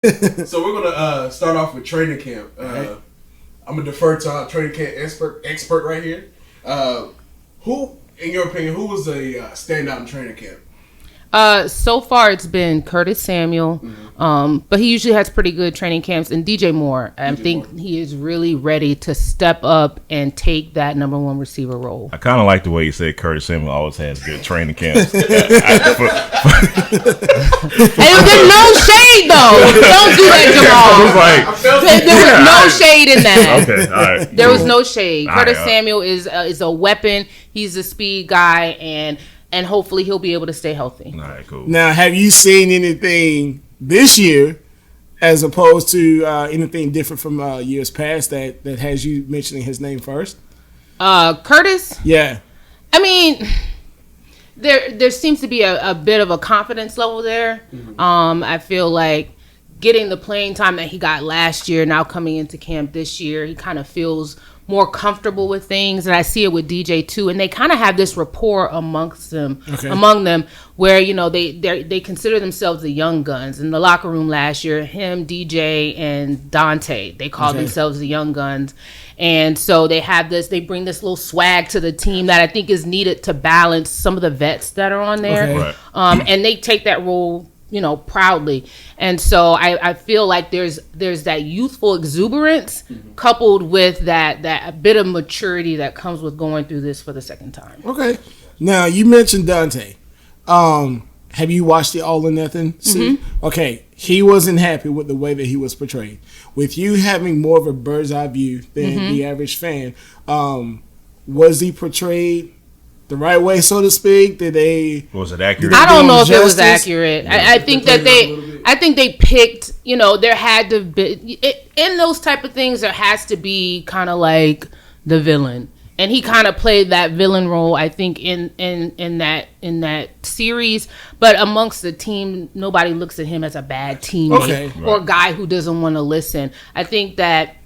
So we're gonna start off with training camp. Right. I'm gonna defer to our training camp expert right here. Who, in your opinion, who was a standout in training camp? So far it's been Curtis Samuel, but he usually has pretty good training camps. And DJ Moore, I think he is really ready to step up and take that number one receiver role. I kind of like the way you said Curtis Samuel always has good training camps. And there's no shade though. Don't do that, Jamal. There was no shade in that. Okay, all right. There was no shade. All Curtis right. Samuel is a weapon. He's a speed guy, and hopefully he'll be able to stay healthy. All right, cool. Now, have you seen anything this year as opposed to anything different from years past that has you mentioning his name first? Curtis? Yeah. I mean, there seems to be a bit of a confidence level there. I feel like getting the playing time that he got last year, now coming into camp this year, he kind of feels more comfortable with things, and I see it with DJ too. And they kind of have this rapport among them, where they consider themselves the young guns. In the locker room last year, him, DJ, and Dante, they call themselves the young guns. And so they bring this little swag to the team that I think is needed to balance some of the vets that are on there. Okay. Right. And they take that role, proudly. And so I feel like there's that youthful exuberance coupled with that bit of maturity that comes with going through this for the second time. Okay. Now, you mentioned Dante. Have you watched the All or Nothing? Okay. He wasn't happy with the way that he was portrayed. With you having more of a bird's eye view than the average fan, was he portrayed the right way, so to speak? Was it accurate? I don't know if it was accurate. I think that they picked, there had to be, in those type of things, there has to be kind of like the villain. And he kind of played that villain role, I think, in that series. But amongst the team, nobody looks at him as a bad teammate or a guy who doesn't want to listen. I think that,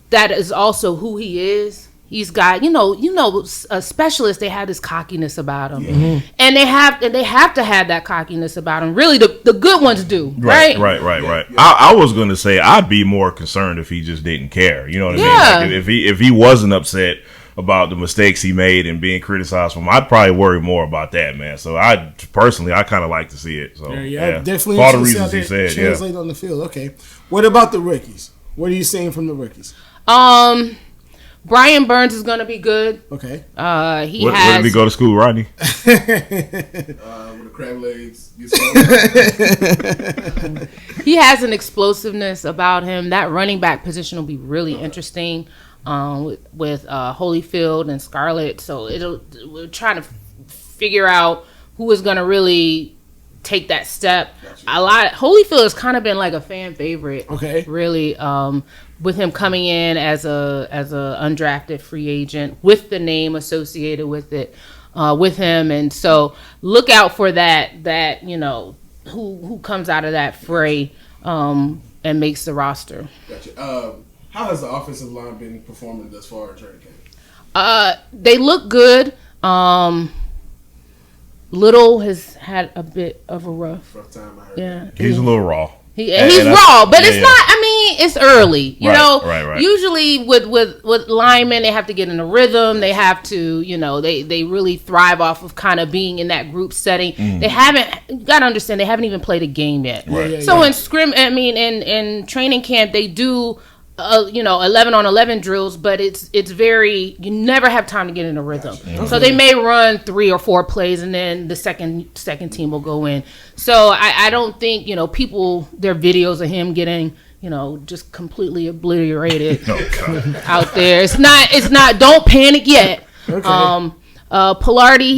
that is also who he is. He's got, a specialist. They have this cockiness about him, and they have to have that cockiness about him. Really, the good ones do, right? Right. I was going to say I'd be more concerned if he just didn't care. You know what I mean? Like if he wasn't upset about the mistakes he made and being criticized for him, I'd probably worry more about that, man. So I kind of like to see it. So definitely. For all the reasons he said, translate on the field. Okay. What about the rookies? What are you seeing from the rookies? Brian Burns is going to be good. Okay. Where did he go to school, Rodney? With the crab legs. He has an explosiveness about him. That running back position will be really interesting with Holyfield and Scarlett. So we're trying to figure out who is going to really take that step. Holyfield has kind of been like a fan favorite. Okay. Really. With him coming in as a undrafted free agent with the name associated with it, with him, and so look out for that who comes out of that fray and makes the roster. Gotcha. How has the offensive line been performing thus far in training camp? They look good. Little has had a bit of a rough time. I heard. Yeah, he's a little raw. He's raw, but it's not. I mean, it's early. Right. Usually with linemen, they have to get in a rhythm. They have to, they really thrive off of kind of being in that group setting. They haven't. You got to understand, they haven't even played a game yet. Right. In training camp, they do 11 on 11 drills, but it's very, you never have time to get in a rhythm. Gotcha. So they may run 3 or 4 plays and then the second team will go in. So I don't think, people, their videos of him getting, just completely obliterated out there. It's not, don't panic yet. Okay. Pilardi,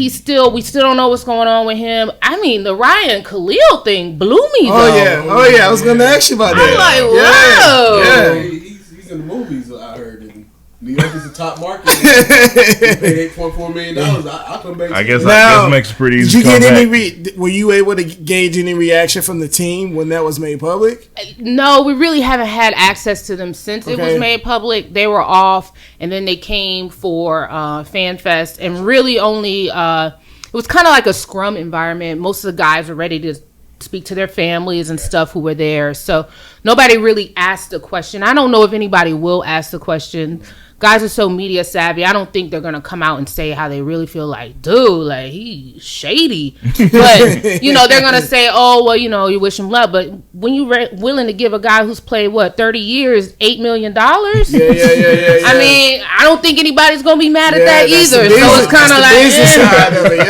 we still don't know what's going on with him. I mean, the Ryan Khalil thing blew me though. Oh yeah, I was gonna ask you about that. I'm like, whoa. Yeah. He's in the movies, I heard. And New York is the top market. He paid $8.4 million. I guess that makes it pretty easy. Did you get were you able to gauge any reaction from the team when that was made public? No, we really haven't had access to them since it was made public. They were off, and then they came for Fan Fest, and really only it was kind of like a scrum environment. Most of the guys were ready to speak to their families and stuff who were there. So nobody really asked the question. I don't know if anybody will ask the question. Guys are so media savvy. I don't think they're going to come out and say how they really feel like, dude, like, he's shady. But, you know, they're going to say, oh, well, you know, you wish him luck. But when you're willing to give a guy who's played, 30 years, $8 million? Yeah. I mean, I don't think anybody's going to be mad at that either. So it's kind of like,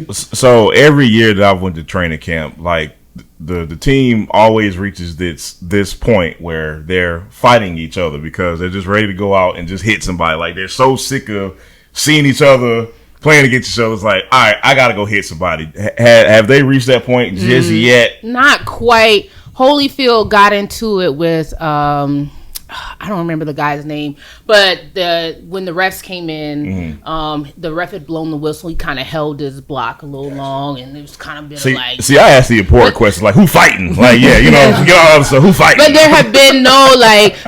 Yeah. So every year that I went to training camp, like, the team always reaches this point where they're fighting each other because they're just ready to go out and just hit somebody. Like, they're so sick of seeing each other playing against each other. It's like, all right, I gotta go hit somebody. Have they reached that point just yet? Not quite. Holyfield got into it with I don't remember the guy's name, but when the refs came in, the ref had blown the whistle. He kind of held his block a little long, and it was kind of bit like. See, I asked the important question, like, who fighting? Like, yeah, you know, so who fighting? But there have been no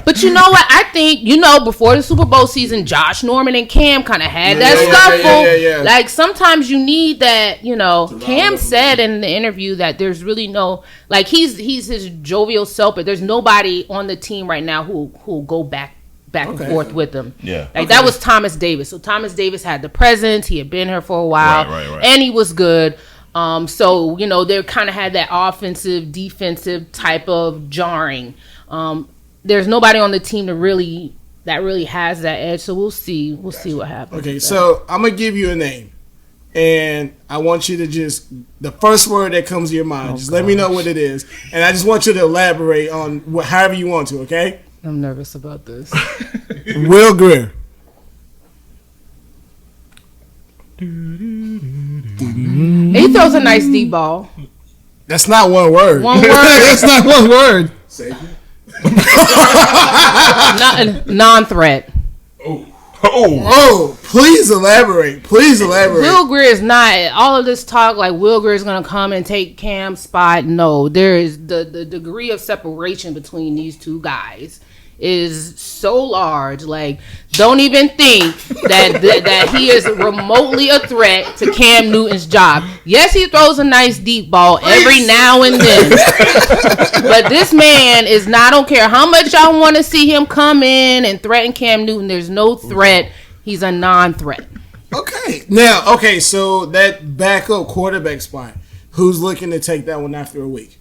but you know what? I think, you know, before the Super Bowl season, Josh Norman and Cam kind of had that scuffle. Yeah. Like, sometimes you need that. You know, Cam said in the interview that there's really no, like, he's his jovial self, but there's nobody on the team right now who'll go back and forth with him. Yeah. Like, that was Thomas Davis. So Thomas Davis had the presence. He had been here for a while. Right. And he was good. So, you know, they kind of had that offensive, defensive type of jarring. There's nobody on the team that really has that edge. So we'll see. We'll see what happens. Okay, so I'm going to give you a name. And I want you to just, the first word that comes to your mind, let me know what it is. And I just want you to elaborate on however you want to, okay? I'm nervous about this. Will Greer. He throws a nice deep ball. That's not one word. One word. That's not one word. Non-threat. Oh, please elaborate. Will Greer is not, all of this talk like Will Greer is going to come and take Cam's spot. No, there is the degree of separation between these two guys is so large. Like, don't even think that he is remotely a threat to Cam Newton's job. Yes, he throws a nice deep ball every now and then, but this man is not. I don't care how much y'all want to see him come in and threaten Cam Newton. There's no threat. He's a non-threat. Okay, so that backup quarterback spot, who's looking to take that one after a week?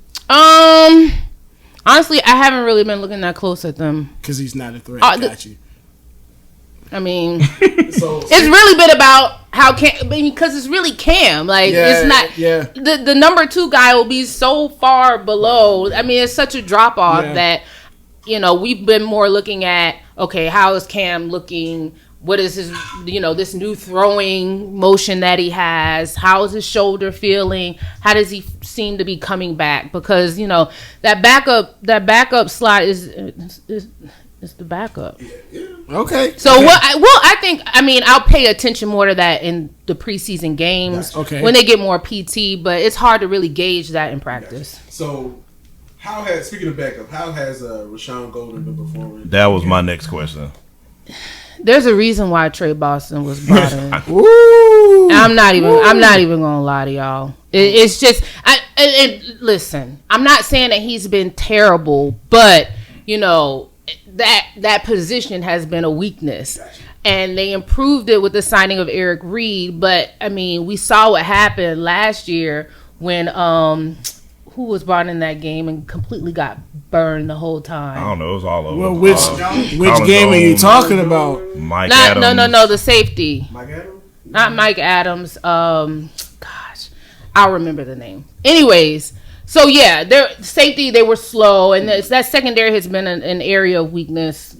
Honestly, I haven't really been looking that close at them. Because he's not a threat. Got you. I mean, it's really been about how Cam, because it's really Cam. Like, it's not. Yeah. The number 2 guy will be so far below. I mean, it's such a drop off that, you know, we've been more looking at, okay, how is Cam looking? What is his, you know, this new throwing motion that he has? How is his shoulder feeling? How does he seem to be coming back? Because, you know, that backup slot is the backup. Okay. So I think I'll pay attention more to that in the preseason games when they get more PT, but it's hard to really gauge that in practice. So, speaking of backup, how has Rashawn Golden been performing? That was my next question. There's a reason why Trey Boston was brought in. Ooh. I'm not even gonna lie to y'all. It's just, listen, I'm not saying that he's been terrible, but you know that position has been a weakness, and they improved it with the signing of Eric Reed. But I mean, we saw what happened last year when who was brought in that game and completely got burned the whole time. I don't know. It was all over. Well, which game are you talking about? Mike Adams. No, the safety. Mike Adams? Not Mike Adams. Gosh, I'll remember the name. Anyways, so yeah, their safety, they were slow, and that secondary has been an area of weakness.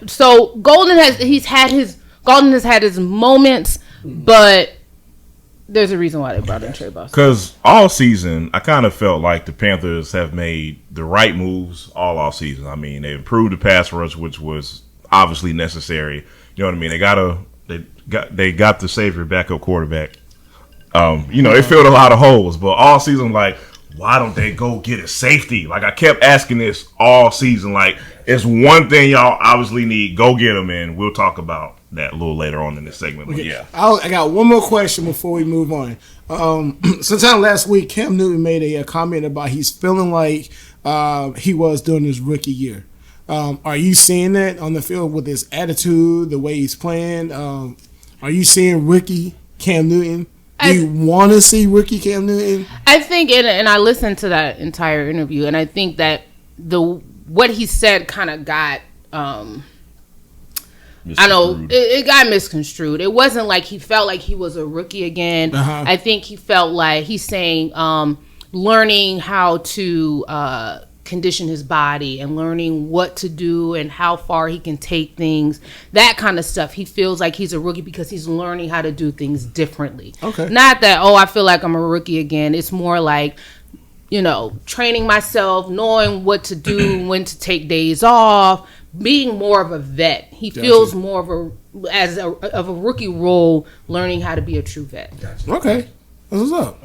So Golden has had his moments, but there's a reason why they brought in Trey Boston. Because all season, I kind of felt like the Panthers have made the right moves all off season. I mean, they improved the pass rush, which was obviously necessary. You know what I mean? They got the savior backup quarterback. You know, they filled a lot of holes, but all season, like, why don't they go get a safety? Like, I kept asking this all season. Like, it's one thing y'all obviously need. Go get them, and we'll talk about that a little later on in this segment. But yeah, I got one more question before we move on. Sometime last week, Cam Newton made a comment about he's feeling like he was during his rookie year. Are you seeing that on the field with his attitude, the way he's playing? Are you seeing rookie Cam Newton? Do you want to see rookie Cam Newton? I think, and I listened to that entire interview, and I think that what he said kind of got, I know, it got misconstrued. It wasn't like he felt like he was a rookie again. I think he felt like he's saying learning how to condition his body and learning what to do and how far he can take things, that kind of stuff. He feels like he's a rookie because he's learning how to do things differently. Okay. Not that, I feel like I'm a rookie again. It's more like, training myself, knowing what to do, when to take days off, being more of a vet. He feels more of a rookie role, learning how to be a true vet. Okay. That's what's up.